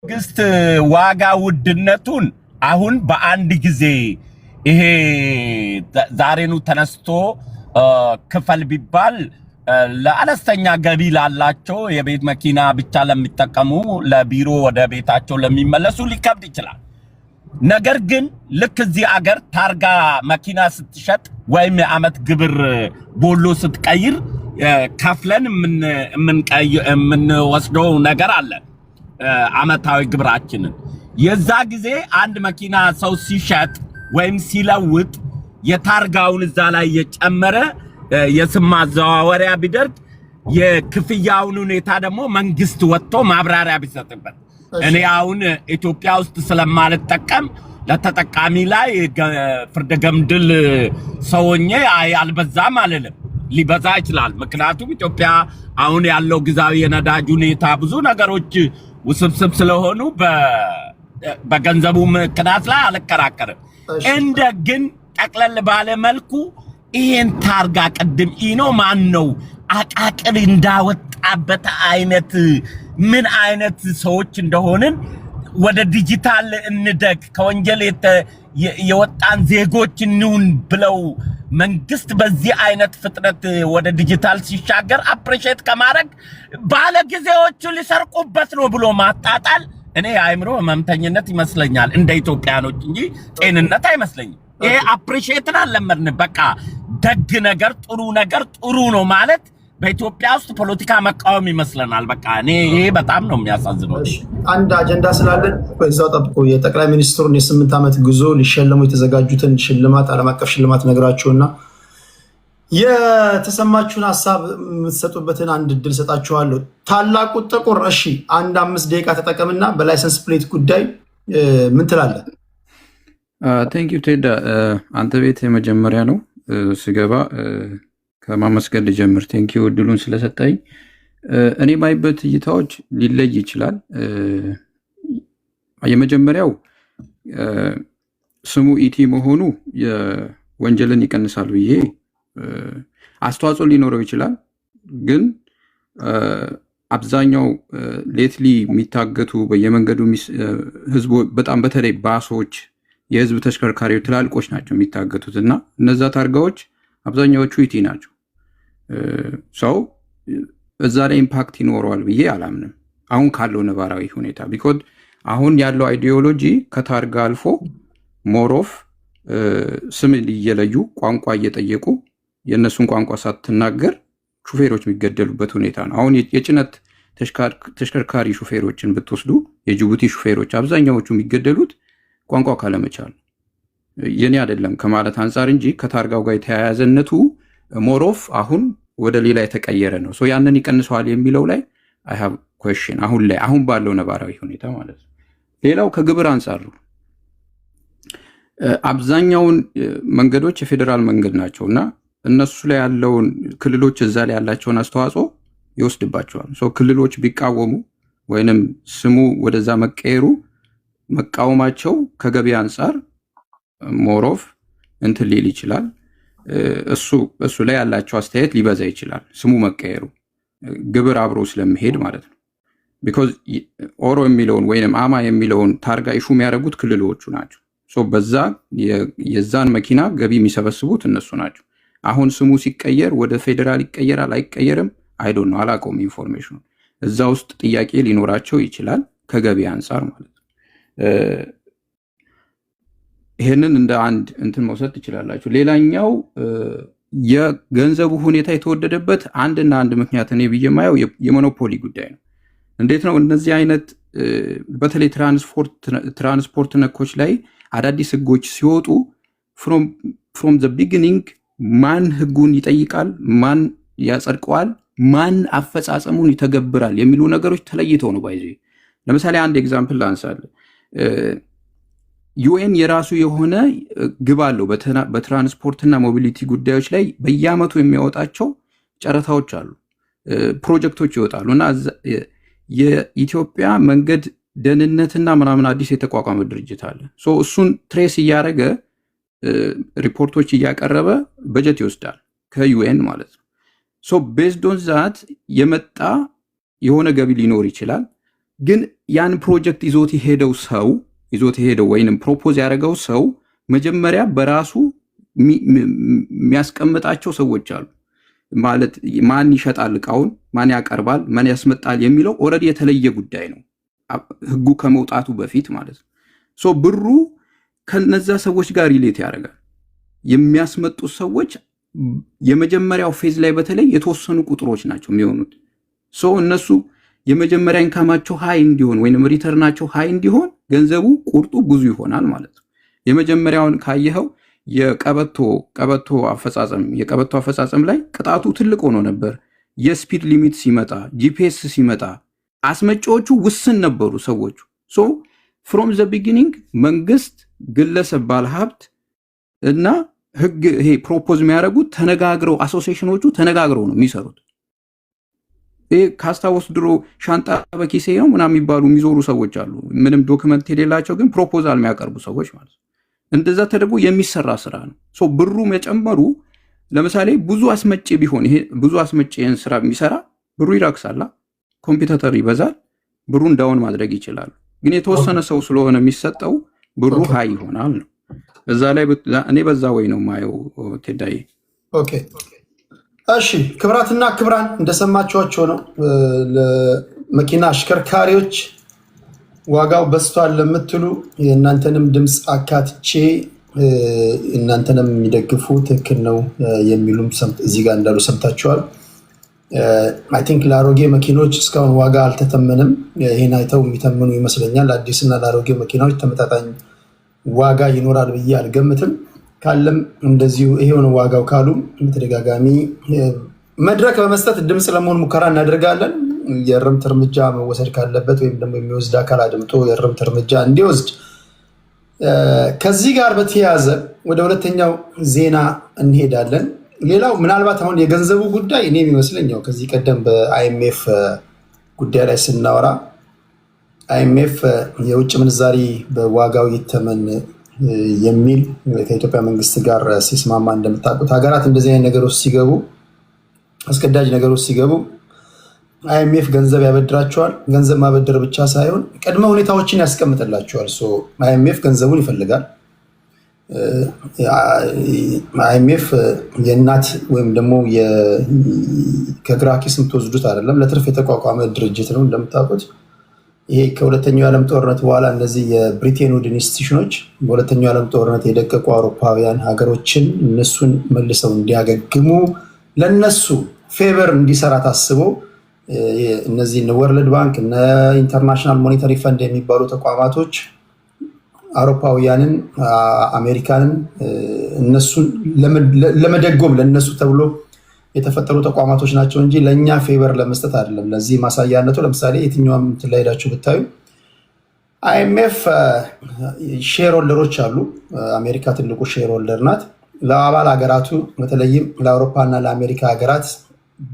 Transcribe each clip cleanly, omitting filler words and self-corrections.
ግስት ዋጋ ውድነቱን አሁን በአንድ ጊዜ ይሄ ዛሬኑ ተነስቶ ክፈል ቢባል ለአነስተኛ ገቢ ላላቸው የቤት መኪና ብቻ ለሚጠቀሙ ለቢሮ ወደ ቤታቸው ለሚመለሱ ሊከብድ ይችላል። ነገር ግን ልክ እዚህ አገር ታርጋ መኪና ስትሸጥ ወይም የዓመት ግብር ቦሎ ስትቀይር ከፍለን ምን ወስደው ነገር አለ ዓመታዊ ግብራችንን የዛ ጊዜ አንድ መኪና ሰው ሲሸጥ ወይም ሲለውጥ የታርጋውን እዛ ላይ የጨመረ የስም ማዘዋወሪያ ቢደርግ የክፍያውን ሁኔታ ደግሞ መንግስት ወጥቶ ማብራሪያ ቢሰጥበት እኔ አሁን ኢትዮጵያ ውስጥ ስለማልጠቀም ለተጠቃሚ ላይ ፍርደ ገምድል ሰውኜ አልበዛም አልልም ሊበዛ ይችላል ምክንያቱም ኢትዮጵያ አሁን ያለው ግዛዊ የነዳጅ ሁኔታ ብዙ ነገሮች ውስብስብ ስለሆኑ በገንዘቡ ምክንያት ላይ አልከራከርም እንደ ግን ጠቅለል ባለ መልኩ ይሄን ታርጋ ቀድም ኢኖ ማን ነው አቃቅር እንዳወጣበት አይነት ምን አይነት ሰዎች እንደሆነን ወደ ዲጂታል እንደግ ከወንጀል የወጣን ዜጎች እንሁን ብለው መንግስት በዚህ አይነት ፍጥነት ወደ ዲጂታል ሲሻገር አፕሪሺየት ከማድረግ ባለ ጊዜዎቹ ሊሰርቁበት ነው ብሎ ማጣጣል እኔ አይምሮ መምተኝነት ይመስለኛል እንደ ኢትዮጵያኖች እንጂ ጤንነት አይመስለኝም ይሄ አፕሪሺየትን አለመርን በቃ ደግ ነገር ጥሩ ነው ማለት በኢትዮጵያ ውስጥ ፖለቲካ መቃወም ይመስለናል በቃ እኔ ይሄ በጣም ነው የሚያሳዝነው አንድ አጀንዳ ስላለን በዛው ጠብቆ የጠቅላይ ሚኒስትሩን የ8 ዓመት ጉዞ ሊሸለሙ የተዘጋጁትን ሽልማት ዓለም አቀፍ ሽልማት ነግራችሁና የተሰማችሁን ሐሳብ የምትሰጡበትን አንድ እድል ሰጣችኋለሁ ታላቁ ጥቁር እሺ አንድ 5 ደቂቃ ተጠቀምና በላይሰንስ ፕሌት ጉዳይ ምን ትላለህ ቴንክ ዩ ቴዳ አንተ ቤት የመጀመሪያ ነው ስገባ ከማመስገን ልጀምር ቴንክ ዩ እድሉን ስለሰጠኝ እኔ ማይበት እይታዎች ሊለይ ይችላል የመጀመሪያው ስሙ ኢቲ መሆኑ የወንጀልን ይቀንሳል ብዬ አስተዋጽኦ ሊኖረው ይችላል ግን አብዛኛው ሌትሊ የሚታገቱ በየመንገዱ ህዝቡ በጣም በተለይ ባሶች የህዝብ ተሽከርካሪዎች ትላልቆች ናቸው የሚታገቱትና እነዛ ታርጋዎች አብዛኛዎቹ ኢቲ ናቸው ሰው እዛ ላይ ኢምፓክት ይኖረዋል ብዬ አላምንም አሁን ካለው ነባራዊ ሁኔታ ቢኮዝ አሁን ያለው አይዲዮሎጂ ከታርጋ አልፎ ሞሮፍ ስም እየለዩ ቋንቋ እየጠየቁ የነሱን ቋንቋ ሳትናገር ሹፌሮች የሚገደሉበት ሁኔታ ነው አሁን የጭነት ተሽከርካሪ ሹፌሮችን ብትወስዱ የጅቡቲ ሹፌሮች አብዛኛዎቹ የሚገደሉት ቋንቋ ካለመቻል የኔ አይደለም ከማለት አንፃር እንጂ ከታርጋው ጋር የተያያዘነቱ ሞሮፍ አሁን ወደ ሌላ የተቀየረ ነው ሶ ያንን ይቀንሰዋል የሚለው ላይ አይ ሃቭ ኩዌስችን አሁን ባለው ነባራዊ ሁኔታ ማለት ነው ሌላው ከግብር አንፃር አብዛኛውን መንገዶች የፌደራል መንገድ ናቸውና እነሱ ላይ ያለውን ክልሎች እዛ ላይ ያላቸውን አስተዋጽኦ ይወስድባቸዋል ሶ ክልሎች ቢቃወሙ ወይንም ስሙ ወደዛ መቀየሩ መቃወማቸው ከገበያ አንፃር ሞሮፍ እንትን ሊል ይችላል እሱ ላይ ያላቸው አስተያየት ሊበዛ ይችላል ስሙ መቀየሩ ግብር አብሮ ስለሚሄድ ማለት ነው because ኦሮ የሚለውን ወይንም አማ የሚለውን ታርጋ ኢሹ የሚያደርጉት ክልሎቹ ናቸው ሶ በዛ የዛን መኪና ገቢ የሚሰበስቡት እነሱ ናቸው አሁን ስሙ ሲቀየር ወደ ፌደራል ይቀየራል አይቀየርም አይ ዶንት ኖ አላውቀውም ኢንፎርሜሽኑ እዛ ውስጥ ጥያቄ ሊኖራቸው ይችላል ከገቢ አንፃር ማለት ነው ይሄንን እንደ አንድ እንትን መውሰድ ትችላላችሁ ሌላኛው የገንዘቡ ሁኔታ የተወደደበት አንድና አንድ ምክንያት እኔ ብየማየው የሞኖፖሊ ጉዳይ ነው እንዴት ነው እነዚህ አይነት በተለይ ትራንስፖርት ነኮች ላይ አዳዲስ ህጎች ሲወጡ from the beginning ማን ህጉን ይጠይቃል ማን ያጸድቀዋል ማን አፈጻጸሙን ይተገብራል የሚሉ ነገሮች ተለይተው ነው ባይዚ ለምሳሌ አንድ ኤግዛምፕል ላንሳለ ዩኤን የራሱ የሆነ ግብ አለው በትራንስፖርትና ሞቢሊቲ ጉዳዮች ላይ በየአመቱ የሚያወጣቸው ጨረታዎች አሉ ፕሮጀክቶች ይወጣሉና የኢትዮጵያ መንገድ ደህንነትና ምናምን አዲስ የተቋቋመ ድርጅት አለ ሶ እሱን ትሬስ እያደረገ ሪፖርቶች እያቀረበ በጀት ይወስዳል ከዩኤን ማለት ነው ሶ ቤዝድ ኦን ዛት የመጣ የሆነ ገቢ ሊኖር ይችላል ግን ያን ፕሮጀክት ይዞት የሄደው ወይንም ፕሮፖዝ ያደረገው ሰው መጀመሪያ በራሱ የሚያስቀምጣቸው ሰዎች አሉ። ማለት ማን ይሸጣል እቃውን፣ ማን ያቀርባል፣ ማን ያስመጣል የሚለው ኦልሬዲ የተለየ ጉዳይ ነው፣ ህጉ ከመውጣቱ በፊት ማለት ነው። ሶ ብሩ ከነዛ ሰዎች ጋር ሪሌት ያደርጋል። የሚያስመጡት ሰዎች የመጀመሪያው ፌዝ ላይ በተለይ የተወሰኑ ቁጥሮች ናቸው የሚሆኑት። ሶ እነሱ የመጀመሪያ ኢንካማቸው ሃይ እንዲሆን ወይንም ሪተርናቸው ሃይ እንዲሆን ገንዘቡ ቁርጡ ብዙ ይሆናል ማለት ነው። የመጀመሪያውን ካየኸው የቀበቶ አፈጻጸም ላይ ቅጣቱ ትልቅ ሆኖ ነበር። የስፒድ ሊሚት ሲመጣ፣ ጂፒኤስ ሲመጣ አስመጪዎቹ ውስን ነበሩ ሰዎቹ። ሶ ፍሮም ዘ ቢጊኒንግ መንግስት፣ ግለሰብ፣ ባለሀብት እና ህግ ይሄ ፕሮፖዝ የሚያደርጉት ተነጋግረው፣ አሶሲዬሽኖቹ ተነጋግረው ነው የሚሰሩት። ይሄ ካስታወስ ድሮ ሻንጣ በኪሴ ነው ምናምን የሚባሉ የሚዞሩ ሰዎች አሉ፣ ምንም ዶክመንት የሌላቸው ግን ፕሮፖዛል የሚያቀርቡ ሰዎች ማለት ነው። እንደዛ ተደርጎ የሚሰራ ስራ ነው። ሶ ብሩ መጨመሩ ለምሳሌ ብዙ አስመጪ ቢሆን ይሄ ብዙ አስመጪ ይህን ስራ የሚሰራ ብሩ ይራክሳላ፣ ኮምፒውተር ይበዛል፣ ብሩን ዳውን ማድረግ ይችላሉ። ግን የተወሰነ ሰው ስለሆነ የሚሰጠው ብሩ ሃይ ይሆናል ነው። እዛ ላይ እኔ በዛ ወይ ነው ማየው ቴዳይ። ኦኬ እሺ፣ ክብራትና ክብራን እንደሰማችኋቸው ነው። ለመኪና አሽከርካሪዎች ዋጋው በስቷል ለምትሉ የእናንተንም ድምፅ አካትቼ እናንተንም የሚደግፉ ትክክል ነው የሚሉም እዚህ ጋር እንዳሉ ሰምታችኋል። አይ ቲንክ ለአሮጌ መኪኖች እስካሁን ዋጋ አልተተመንም። ይህን አይተው የሚተምኑ ይመስለኛል። አዲስና ለአሮጌ መኪናዎች ተመጣጣኝ ዋጋ ይኖራል ብዬ አልገምትም። ካለም እንደዚሁ ይሄውን ዋጋው ካሉ በተደጋጋሚ መድረክ በመስጠት ድምፅ ለመሆን ሙከራ እናደርጋለን። የእርምት እርምጃ መወሰድ ካለበት ወይም ደግሞ የሚወስድ አካል አድምጦ የእርምት እርምጃ እንዲወስድ። ከዚህ ጋር በተያያዘ ወደ ሁለተኛው ዜና እንሄዳለን። ሌላው ምናልባት አሁን የገንዘቡ ጉዳይ እኔ የሚመስለኛው ከዚህ ቀደም በአይኤምኤፍ ጉዳይ ላይ ስናወራ አይኤምኤፍ የውጭ ምንዛሪ በዋጋው ይተመን የሚል ከኢትዮጵያ መንግስት ጋር ሲስማማ፣ እንደምታውቁት ሀገራት እንደዚህ አይነት ነገሮች ሲገቡ፣ አስገዳጅ ነገሮች ሲገቡ አይኤምኤፍ ገንዘብ ያበድራቸዋል። ገንዘብ ማበደር ብቻ ሳይሆን ቅድመ ሁኔታዎችን ያስቀምጥላቸዋል። አይኤምኤፍ ገንዘቡን ይፈልጋል። አይኤምኤፍ የእናት ወይም ደግሞ ከግራ ኪስ የምትወስዱት አይደለም። ለትርፍ የተቋቋመ ድርጅት ነው እንደምታውቁት። ይሄ ከሁለተኛው የዓለም ጦርነት በኋላ እነዚህ የብሪቴን ውድ ኢንስቲትዩሽኖች በሁለተኛው የዓለም ጦርነት የደቀቁ አውሮፓውያን ሀገሮችን እነሱን መልሰው እንዲያገግሙ ለነሱ ፌቨር እንዲሰራ ታስቦ እነዚህ ወርልድ ባንክ እና ኢንተርናሽናል ሞኔታሪ ፈንድ የሚባሉ ተቋማቶች አውሮፓውያንን፣ አሜሪካንን እነሱን ለመደጎም ለነሱ ተብሎ የተፈጠሩ ተቋማቶች ናቸው እንጂ ለእኛ ፌቨር ለመስጠት አይደለም። ለዚህ ማሳያነቱ ለምሳሌ የትኛውም እንትን ላይ ሄዳችሁ ብታዩ አይኤምኤፍ ሼር ሆልደሮች አሉ። አሜሪካ ትልቁ ሼር ሆልደር ናት። ለአባል ሀገራቱ በተለይም ለአውሮፓና ለአሜሪካ ሀገራት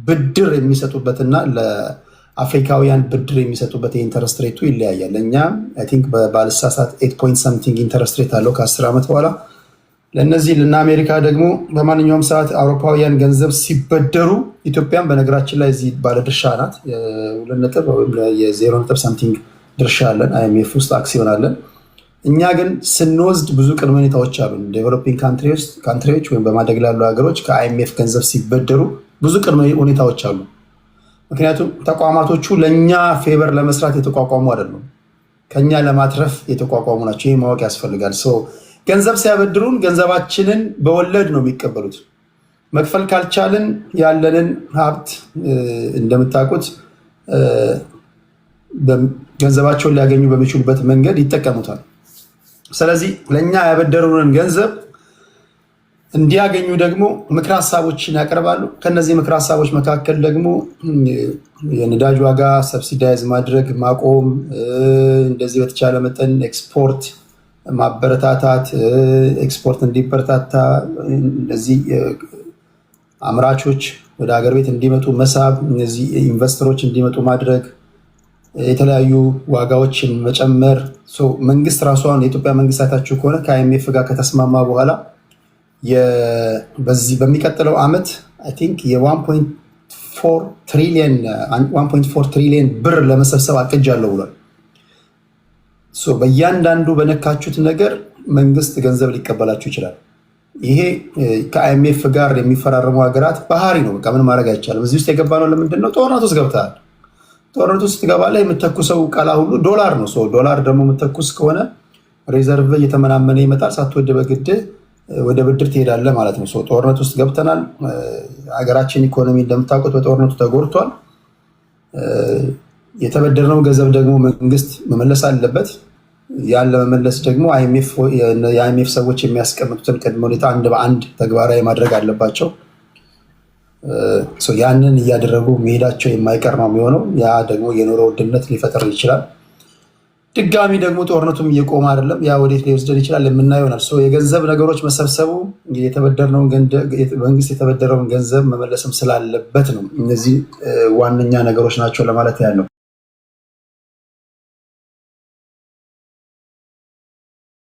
ብድር የሚሰጡበትና ለአፍሪካውያን ብድር የሚሰጡበት የኢንተረስት ሬቱ ይለያያል። ለእኛ አይ ቲንክ ባልሳሳት 8 ኢንተረስት ሬት አለው ከ10 ዓመት በኋላ። ለእነዚህ ልና አሜሪካ ደግሞ በማንኛውም ሰዓት አውሮፓውያን ገንዘብ ሲበደሩ፣ ኢትዮጵያን በነገራችን ላይ እዚህ ባለድርሻ ናት። የ0 ሳምቲንግ ድርሻ አለን። አይኤምኤፍ ውስጥ አክሲዮን አለን። እኛ ግን ስንወስድ ብዙ ቅድመ ሁኔታዎች አሉ። ዴቨሎፒንግ ካንትሪዎች ወይም በማደግ ላሉ ሀገሮች ከአይኤምኤፍ ገንዘብ ሲበደሩ ብዙ ቅድመ ሁኔታዎች አሉ። ምክንያቱም ተቋማቶቹ ለእኛ ፌቨር ለመስራት የተቋቋሙ አይደሉም፣ ከኛ ለማትረፍ የተቋቋሙ ናቸው። ይህ ማወቅ ያስፈልጋል። ገንዘብ ሲያበድሩን ገንዘባችንን በወለድ ነው የሚቀበሉት። መክፈል ካልቻልን ያለንን ሀብት እንደምታውቁት ገንዘባቸውን ሊያገኙ በሚችሉበት መንገድ ይጠቀሙታል። ስለዚህ ለእኛ ያበደሩንን ገንዘብ እንዲያገኙ ደግሞ ምክር ሀሳቦችን ያቀርባሉ። ከነዚህ ምክር ሀሳቦች መካከል ደግሞ የነዳጅ ዋጋ ሰብሲዳይዝ ማድረግ ማቆም፣ እንደዚህ በተቻለ መጠን ኤክስፖርት ማበረታታት፣ ኤክስፖርት እንዲበረታታ፣ እነዚህ አምራቾች ወደ ሀገር ቤት እንዲመጡ መሳብ፣ እነዚህ ኢንቨስተሮች እንዲመጡ ማድረግ፣ የተለያዩ ዋጋዎችን መጨመር። መንግስት ራሷን የኢትዮጵያ መንግስት አይታችሁ ከሆነ ከአይኤምኤፍ ጋር ከተስማማ በኋላ በዚህ በሚቀጥለው ዓመት አይ ቲንክ የ1.5 1.4 ትሪሊየን ብር ለመሰብሰብ አቅጃለሁ ብሏል። በእያንዳንዱ በነካችሁት ነገር መንግስት ገንዘብ ሊቀበላችሁ ይችላል። ይሄ ከአይኤምኤፍ ጋር የሚፈራረሙ ሀገራት ባህሪ ነው። በቃ ምን ማድረግ አይቻልም። እዚህ ውስጥ የገባ ነው ለምንድን ነው? ጦርነት ውስጥ ገብተሃል። ጦርነት ውስጥ ትገባለህ። የምተኩሰው ቃላ ሁሉ ዶላር ነው። ዶላር ደግሞ የምተኩስ ከሆነ ሪዘርቭ እየተመናመነ ይመጣል። ሳትወድ በግድ ወደ ብድር ትሄዳለህ ማለት ነው። ጦርነት ውስጥ ገብተናል። ሀገራችን ኢኮኖሚ እንደምታውቁት በጦርነቱ ተጎድቷል። የተበደርነው ገንዘብ ደግሞ መንግስት መመለስ አለበት። ያን ለመመለስ ደግሞ የአይኤምኤፍ ሰዎች የሚያስቀምጡትን ቅድመ ሁኔታ አንድ በአንድ ተግባራዊ ማድረግ አለባቸው። ያንን እያደረጉ መሄዳቸው የማይቀር ነው የሚሆነው። ያ ደግሞ የኑሮ ውድነት ሊፈጥር ይችላል። ድጋሚ ደግሞ ጦርነቱም እየቆመ አይደለም። ያ ወዴት ሊወስደን ይችላል የምናየው ነው። የገንዘብ ነገሮች መሰብሰቡ መንግስት የተበደረውን ገንዘብ መመለስም ስላለበት ነው። እነዚህ ዋነኛ ነገሮች ናቸው ለማለት ያለው።